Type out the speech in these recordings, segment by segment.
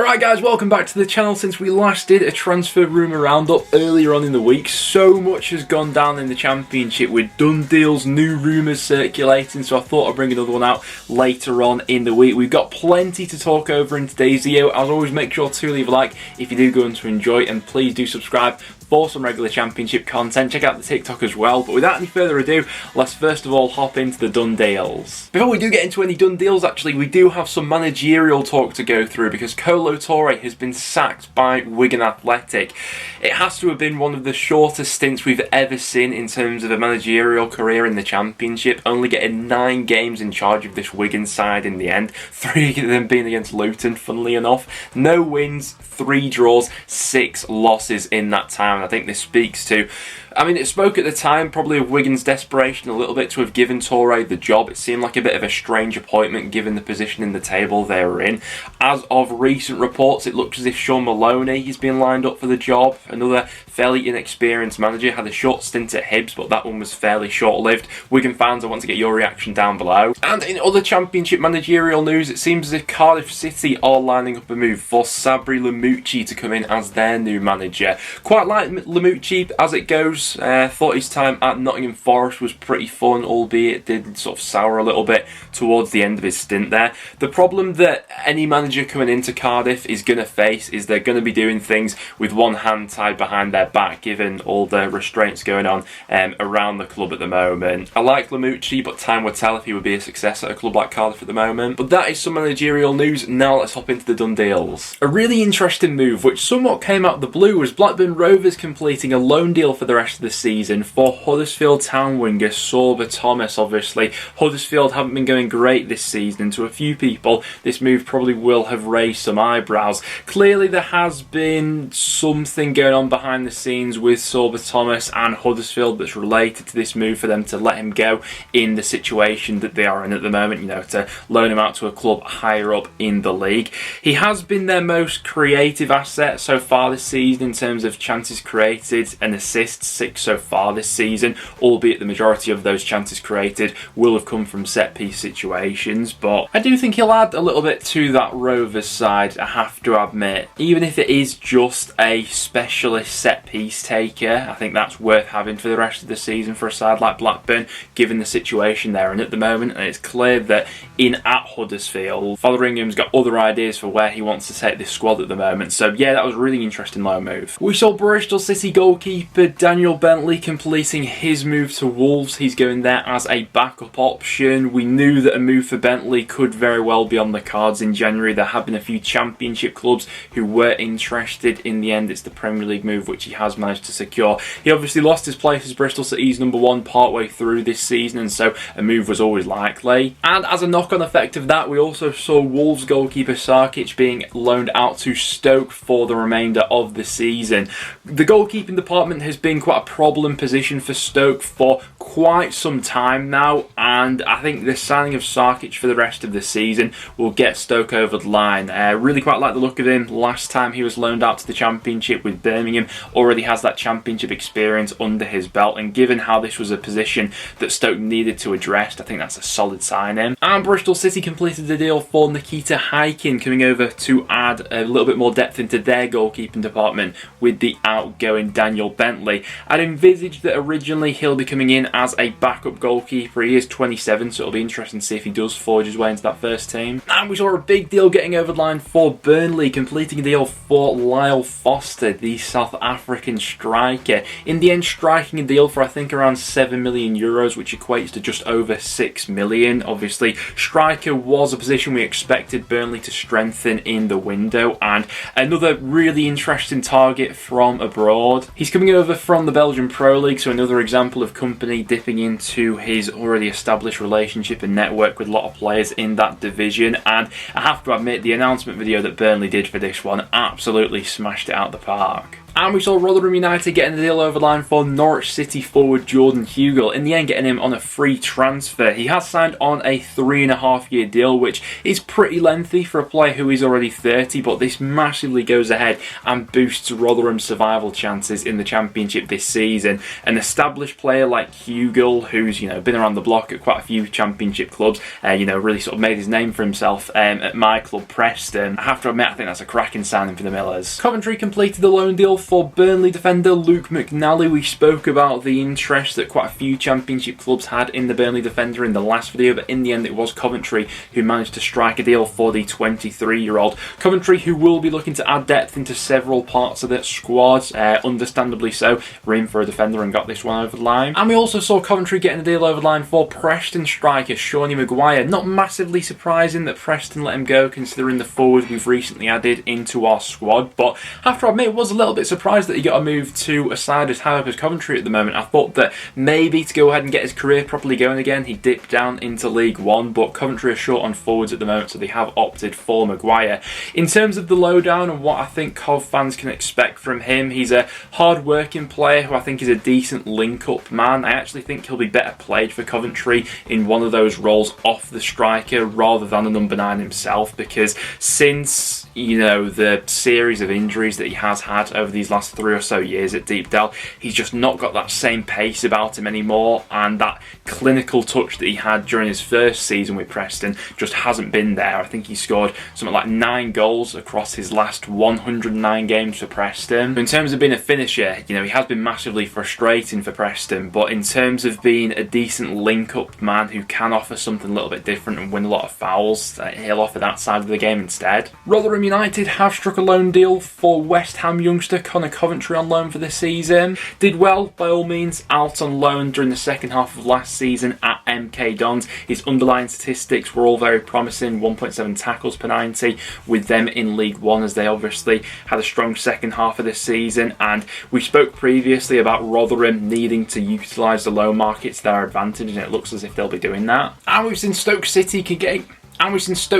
Alright guys, welcome back to the channel. Since we last did a transfer rumour roundup earlier on in the week, so much has gone down in the Championship with done deals, new rumours circulating, so I thought I'd bring another one out later on in the week. We've got plenty to talk over in today's video. As always, make sure to leave a like if you do go on to enjoy, and please do subscribe for some regular Championship content. Check out the TikTok as well. But without any further ado, let's first of all hop into the done deals. Before we do get into any done deals, actually, we do have some managerial talk to go through because Kolo Toure has been sacked by Wigan Athletic. It has to have been one of the shortest stints we've ever seen in terms of a managerial career in the Championship, only getting 9 games in charge of this Wigan side in the end, 3 of them being against Luton, funnily enough. No wins, 3 draws, 6 losses in that time. I think this speaks to, it spoke at the time probably of Wigan's desperation a little bit to have given Toure the job. It seemed like a bit of a strange appointment given the position in the table they were in. As of recent reports, it looks as if Sean Maloney has been lined up for the job. Another fairly inexperienced manager, had a short stint at Hibs, but that one was fairly short-lived. Wigan fans, I want to get your reaction down below. And in other Championship managerial news, it seems as if Cardiff City are lining up a move for Sabri Lamucci to come in as their new manager. Quite like Lamucci as it goes. Thought his time at Nottingham Forest was pretty fun, albeit it did sort of sour a little bit towards the end of his stint there. The problem that any manager coming into Cardiff is going to face is they're going to be doing things with one hand tied behind their back, given all the restraints going on around the club at the moment. I like Lamucci, but time will tell if he would be a success at a club like Cardiff at the moment. But that is some managerial news. Now let's hop into the done deals. A really interesting move, which somewhat came out of the blue, was Blackburn Rovers completing a loan deal for the rest of the season for Huddersfield Town winger Sorba Thomas. Obviously, Huddersfield haven't been going great this season, and to a few people, this move probably will have raised some eyebrows. Clearly, there has been something going on behind the scenes with Sorba Thomas and Huddersfield that's related to this move for them to let him go in the situation that they are in at the moment, to loan him out to a club higher up in the league. He has been their most creative asset so far this season in terms of chances created and assists, 6 so far this season, albeit the majority of those chances created will have come from set-piece situations. But I do think he'll add a little bit to that Rovers side, I have to admit. Even if it is just a specialist set-piece taker, I think that's worth having for the rest of the season for a side like Blackburn, given the situation they're in at the moment. And it's clear that in at Huddersfield, Fotheringham's got other ideas for where he wants to take this squad at the moment. So yeah, that was a really interesting loan move. We saw Bristol City goalkeeper Daniel Bentley completing his move to Wolves. He's going there as a backup option. We knew that a move for Bentley could very well be on the cards in January. There have been a few Championship clubs who were interested. In the end, it's the Premier League move which he has managed to secure. He obviously lost his place as Bristol City's #1 partway through this season, and so a move was always likely. And as a knock-on effect of that, we also saw Wolves goalkeeper Sarkic being loaned out to Stoke for the remainder of the season. The goalkeeping department has been quite a problem position for Stoke for quite some time now, and I think the signing of Sarkic for the rest of the season will get Stoke over the line. Really quite like the look of him. Last time he was loaned out to the Championship with Birmingham, already has that Championship experience under his belt, and given how this was a position that Stoke needed to address, I think that's a solid signing. And Bristol City completed the deal for Nikita Hykin, coming over to add a little bit more depth into their goalkeeping department with the outgoing Daniel Bentley. I'd envisaged that originally he'll be coming in as a backup goalkeeper. He is 27, so it'll be interesting to see if he does forge his way into that first team. And we saw a big deal getting over the line for Burnley, completing a deal for Lyle Foster, the South African striker. In the end, striking a deal for I think around €7 million, which equates to just over 6 million. Obviously, striker was a position we expected Burnley to strengthen in the window, and another really interesting target from abroad. He's coming over from the Belgian Pro League, so another example of company dipping into his already established relationship and network with a lot of players in that division. And I have to admit, the announcement video that Burnley did for this one absolutely smashed it out the park. And we saw Rotherham United getting the deal over the line for Norwich City forward Jordan Hugill, in the end getting him on a free transfer. He has signed on a 3.5-year deal, which is pretty lengthy for a player who is already 30, but this massively goes ahead and boosts Rotherham's survival chances in the Championship this season. An established player like Hugill, who's been around the block at quite a few Championship clubs, really sort of made his name for himself at my club Preston. I have to admit, I think that's a cracking signing for the Millers. Coventry completed the loan deal for Burnley defender Luke McNally. We spoke about the interest that quite a few Championship clubs had in the Burnley defender in the last video, but in the end it was Coventry who managed to strike a deal for the 23-year-old. Coventry, who will be looking to add depth into several parts of their squad, understandably so, were in for a defender and got this one over the line. And we also saw Coventry getting a deal over the line for Preston striker Shawnee Maguire. Not massively surprising that Preston let him go, considering the forward we've recently added into our squad, but I have to admit, I was a little bit surprised that he got a move to a side as high up as Coventry at the moment. I thought that maybe to go ahead and get his career properly going again, he dipped down into League One, but Coventry are short on forwards at the moment, so they have opted for Maguire. In terms of the lowdown and what I think Cov fans can expect from him, he's a hard-working player who I think is a decent link-up man. I actually think he'll be better played for Coventry in one of those roles off the striker rather than a number 9 himself, because since the series of injuries that he has had over these last 3 or so years at Deepdale, he's just not got that same pace about him anymore, and that clinical touch that he had during his first season with Preston just hasn't been there. I think he scored something like 9 goals across his last 109 games for Preston. In terms of being a finisher, he has been massively frustrating for Preston, but in terms of being a decent link-up man who can offer something a little bit different and win a lot of fouls, he'll offer that side of the game instead. Rotherham United have struck a loan deal for West Ham youngster Connor Coventry on loan for this season. Did well, by all means, out on loan during the second half of last season at MK Dons. His underlying statistics were all very promising, 1.7 tackles per 90 with them in League One, as they obviously had a strong second half of this season. And we spoke previously about Rotherham needing to utilise the loan market to their advantage, and it looks as if they'll be doing that. And we've seen Stoke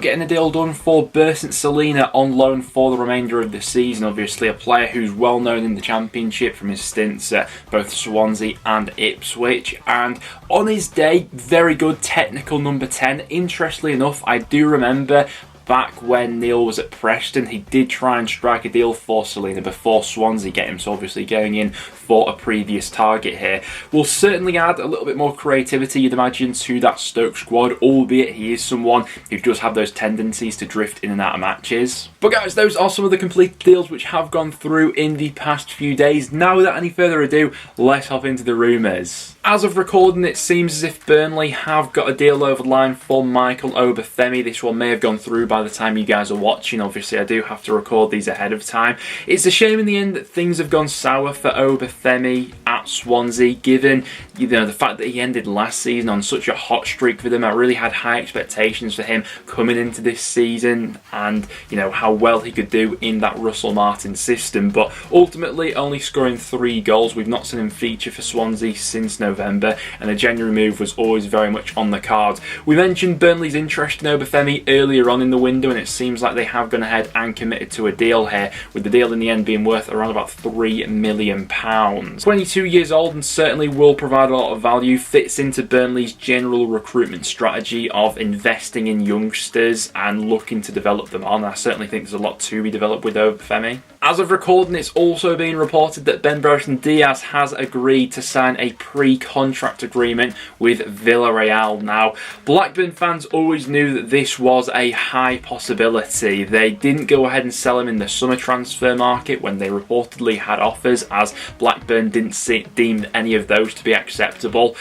getting a deal done for Bertrand Salina on loan for the remainder of the season. Obviously a player who's well known in the Championship from his stints at both Swansea and Ipswich, and on his day, very good technical number 10. Interestingly enough, I do remember back when Neil was at Preston, he did try and strike a deal for Salina before Swansea get him, so obviously going in for a previous target here will certainly add a little bit more creativity, you'd imagine, to that Stoke squad, albeit he is someone who does have those tendencies to drift in and out of matches. But guys, those are some of the complete deals which have gone through in the past few days. Now, without any further ado, let's hop into the rumours. As of recording, it seems as if Burnley have got a deal over the line for Michael Obafemi. This one may have gone through by the time you guys are watching. Obviously, I do have to record these ahead of time. It's a shame in the end that things have gone sour for Obafemi at Swansea, given the fact that he ended last season on such a hot streak for them. I really had high expectations for him coming into this season, and how well he could do in that Russell Martin system. But ultimately, only scoring 3 goals. We've not seen him feature for Swansea since November, and a January move was always very much on the cards. We mentioned Burnley's interest in Obafemi earlier on in the window, and it seems like they have gone ahead and committed to a deal here, with the deal in the end being worth around about £3 million. 22 years old and certainly will provide a lot of value, fits into Burnley's general recruitment strategy of investing in youngsters and looking to develop them on. I certainly think there's a lot to be developed with Obafemi. As of recording, it's also being reported that Brereton-Diaz has agreed to sign a pre-contract agreement with Villarreal. Now, Blackburn fans always knew that this was a high possibility. They didn't go ahead and sell him in the summer transfer market when they reportedly had offers, as Blackburn didn't deem any of those to be acceptable.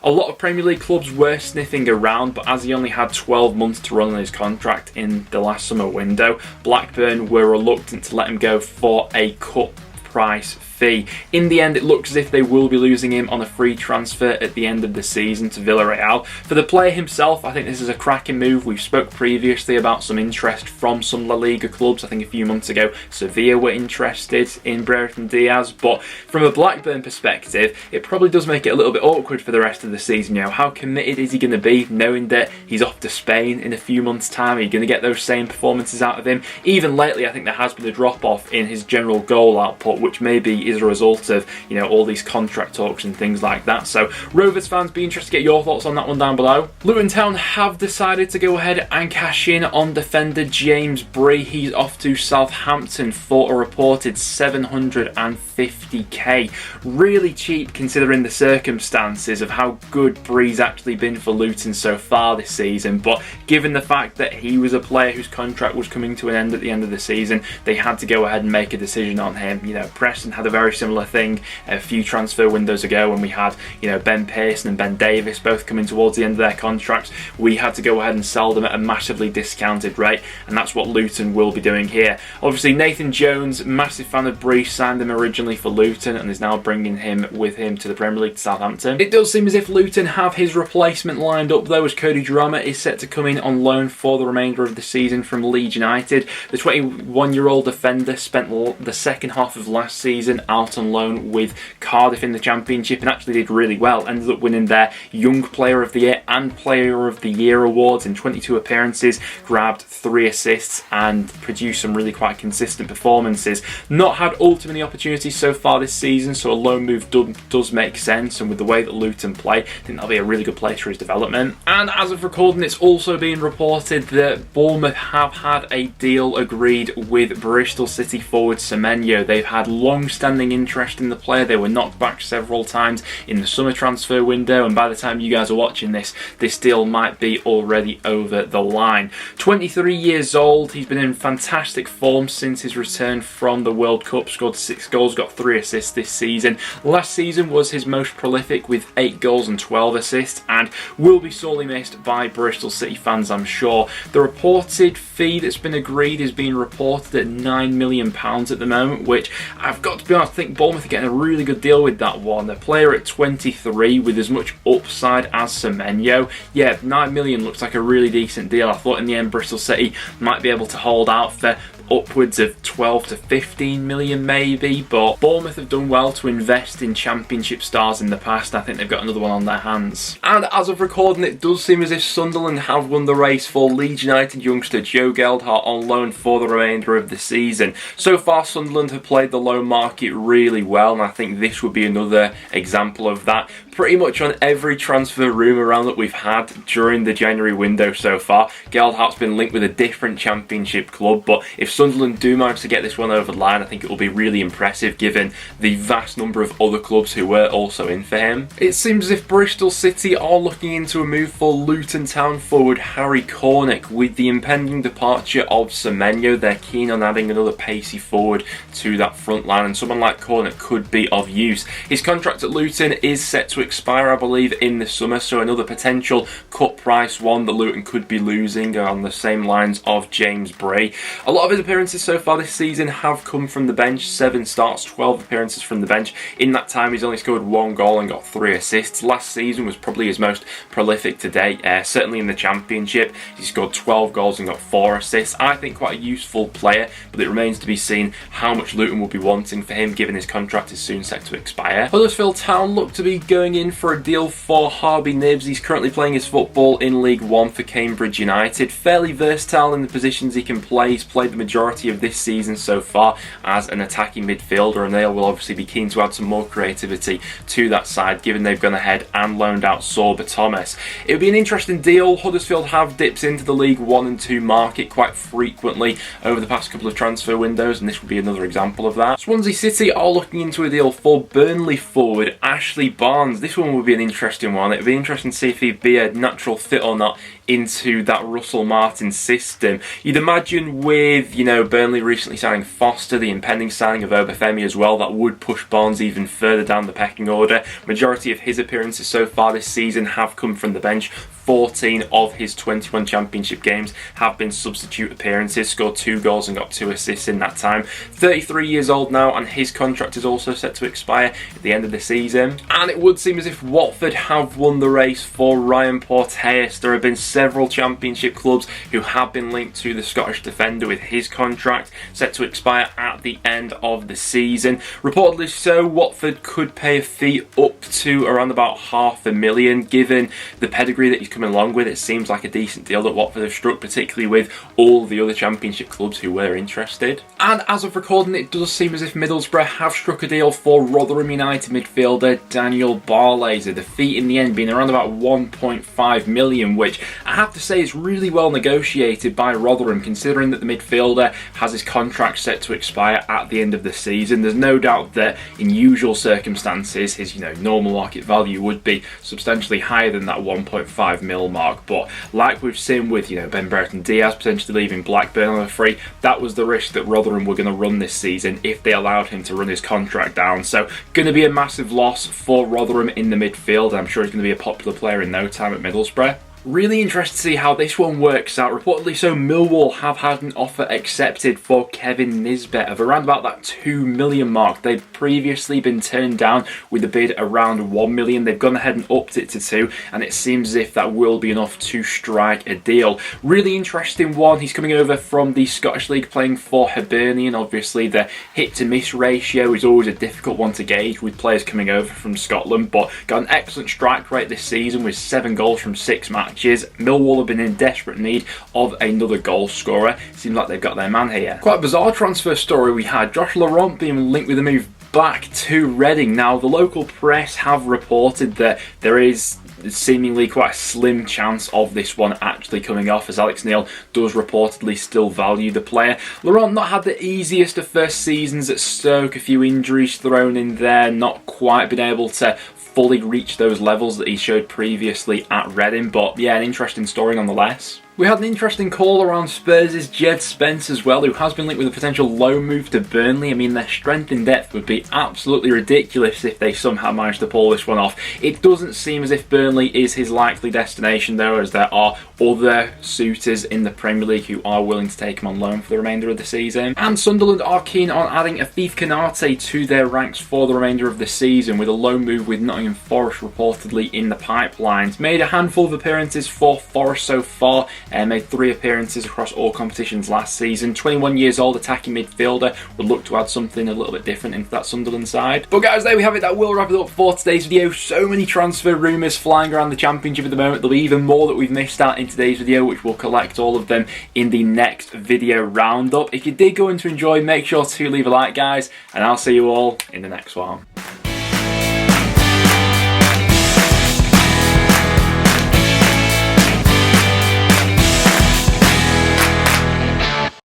A lot of Premier League clubs were sniffing around, but as he only had 12 months to run on his contract in the last summer window, Blackburn were reluctant to let him go for a cut price fee. fee. In the end, it looks as if they will be losing him on a free transfer at the end of the season to Villarreal. For the player himself, I think this is a cracking move. We've spoke previously about some interest from some La Liga clubs. I think a few months ago, Sevilla were interested in Brereton-Diaz, but from a Blackburn perspective, it probably does make it a little bit awkward for the rest of the season. You know, how committed is he going to be knowing that he's off to Spain in a few months' time? Are you going to get those same performances out of him? Even lately, I think there has been a drop-off in his general goal output, which maybe is a result of, you know, all these contract talks and things like that. So, Rovers fans, be interested to get your thoughts on that one down below. Luton Town have decided to go ahead and cash in on defender James Bree. He's off to Southampton for a reported $750k. Really cheap considering the circumstances of how good Bree's actually been for Luton so far this season, but given the fact that he was a player whose contract was coming to an end at the end of the season, they had to go ahead and make a decision on him. You know, Preston had a very similar thing a few transfer windows ago when we had, you know, Ben Pearson and Ben Davis both coming towards the end of their contracts. We had to go ahead and sell them at a massively discounted rate, and that's what Luton will be doing here. Obviously, Nathan Jones, massive fan of Bree, signed him originally for Luton and is now bringing him with him to the Premier League to Southampton. It does seem as if Luton have his replacement lined up though, as Cody Drama is set to come in on loan for the remainder of the season from Leeds United. The 21-year-old defender spent the second half of last season out on loan with Cardiff in the Championship and actually did really well. Ended up winning their Young Player of the Year and Player of the Year awards in 22 appearances, grabbed 3 assists and produced some really quite consistent performances. Not had ultimately opportunities so far this season, so a loan move does make sense, and with the way that Luton play, I think that'll be a really good place for his development. And as of recording, it's also being reported that Bournemouth have had a deal agreed with Bristol City forward Semenyo. They've had long-standing interest in the player. They were knocked back several times in the summer transfer window, and by the time you guys are watching this deal might be already over the line. 23 years old, he's been in fantastic form since his return from the World Cup, scored 6 goals, got 3 assists this season. Last season was his most prolific with 8 goals and 12 assists, and will be sorely missed by Bristol City fans, I'm sure. The reported fee that's been agreed is being reported at £9 million at the moment, which I've got to be honest, I think Bournemouth are getting a really good deal with that one. A player at 23 with as much upside as Semenyo. Yeah, £9 million looks like a really decent deal. I thought in the end Bristol City might be able to hold out for upwards of 12 to 15 million maybe, but Bournemouth have done well to invest in Championship stars in the past. I think they've got another one on their hands. And as of recording, it does seem as if Sunderland have won the race for Leeds United youngster Joe Geldhart on loan for the remainder of the season. So far, Sunderland have played the loan market really well, and I think this would be another example of that. Pretty much on every transfer rumour round that we've had during the January window so far, Geldhart's been linked with a different Championship club, but if Sunderland do manage to get this one over the line, I think it will be really impressive given the vast number of other clubs who were also in for him. It seems as if Bristol City are looking into a move for Luton Town forward Harry Cornick. With the impending departure of Semenyo, they're keen on adding another pacey forward to that front line, and someone like Cornick could be of use. His contract at Luton is set to expire, I believe, in the summer, so another potential cut price one that Luton could be losing on the same lines of James Bree. A lot of his appearances so far this season have come from the bench. 7 starts, 12 appearances from the bench. In that time, he's only scored 1 goal and got 3 assists. Last season was probably his most prolific to date, certainly in the Championship. He scored 12 goals and got 4 assists. I think quite a useful player, but it remains to be seen how much Luton will be wanting for him, given his contract is soon set to expire. Huddersfield Town look to be going in for a deal for Harvey Nibbs. He's currently playing his football in League One for Cambridge United. Fairly versatile in the positions he can play. He's played the majority of this season so far as an attacking midfielder, and they will obviously be keen to add some more creativity to that side, given they've gone ahead and loaned out Sorba Thomas. It would be an interesting deal. Huddersfield have dipped into the League 1 and 2 market quite frequently over the past couple of transfer windows, and this would be another example of that. Swansea City are looking into a deal for Burnley forward Ashley Barnes. This one would be an interesting one. It would be interesting to see if he'd be a natural fit or not into that Russell Martin system. You'd imagine with, you know, Burnley recently signing Foster, the impending signing of Obafemi as well, that would push Barnes even further down the pecking order. Majority of his appearances so far this season have come from the bench. 14 of his 21 championship games have been substitute appearances, scored 2 goals and got 2 assists in that time. 33 years old now, and his contract is also set to expire at the end of the season. And it would seem as if Watford have won the race for Ryan Porteous. There have been several championship clubs who have been linked to the Scottish defender, with his contract set to expire at the end of the season. Reportedly so, Watford could pay a fee up to around about $500,000. Given the pedigree that he's coming along with, it seems like a decent deal that Watford have struck, particularly with all the other championship clubs who were interested. And as of recording, it does seem as if Middlesbrough have struck a deal for Rotherham United midfielder Daniel Barlaser. The fee in the end being around about $1.5 million, which I have to say is really well negotiated by Rotherham, considering that the midfielder has his contract set to expire at the end of the season. There's no doubt that in usual circumstances his, you know, normal market value would be substantially higher than that 1.5 mil mark, but like we've seen with, you know, Brereton-Diaz potentially leaving Blackburn on a free, that was the risk that Rotherham were going to run this season if they allowed him to run his contract down. So going to be a massive loss for Rotherham in the midfield. I'm sure he's going to be a popular player in no time at Middlesbrough. Really interested to see how this one works out. Reportedly so, Millwall have had an offer accepted for Kevin Nisbet of around about that $2 million mark. They'd previously been turned down with a bid around $1 million. They've gone ahead and upped it to $2 million, and it seems as if that will be enough to strike a deal. Really interesting one. He's coming over from the Scottish League playing for Hibernian. Obviously the hit to miss ratio is always a difficult one to gauge with players coming over from Scotland, but got an excellent strike rate this season with 7 goals from 6 matches. Millwall have been in desperate need of another goal scorer. Seems like they've got their man here. Quite a bizarre transfer story we had. Josh Laurent being linked with a move back to Reading. Now, the local press have reported that there is seemingly quite a slim chance of this one actually coming off, as Alex Neil does reportedly still value the player. Laurent not had the easiest of first seasons at Stoke, a few injuries thrown in there, not quite been able to fully reach those levels that he showed previously at Reading, but yeah, an interesting story nonetheless. We had an interesting call around Spurs' Jed Spence as well, who has been linked with a potential loan move to Burnley. I mean, their strength in depth would be absolutely ridiculous if they somehow managed to pull this one off. It doesn't seem as if Burnley is his likely destination though, as there are other suitors in the Premier League who are willing to take him on loan for the remainder of the season. And Sunderland are keen on adding Afif Konate to their ranks for the remainder of the season, with a loan move with Nottingham Forest reportedly in the pipelines. Made a handful of appearances for Forest so far, made 3 appearances across all competitions last season. 21 years old attacking midfielder, would look to add something a little bit different into that Sunderland side. But guys, there we have it. That will wrap it up for today's video. So many transfer rumours flying around the Championship at the moment. There'll be even more that we've missed out in today's video, which we'll collect all of them in the next video roundup. If you did go on to enjoy, make sure to leave a like, guys, and I'll see you all in the next one.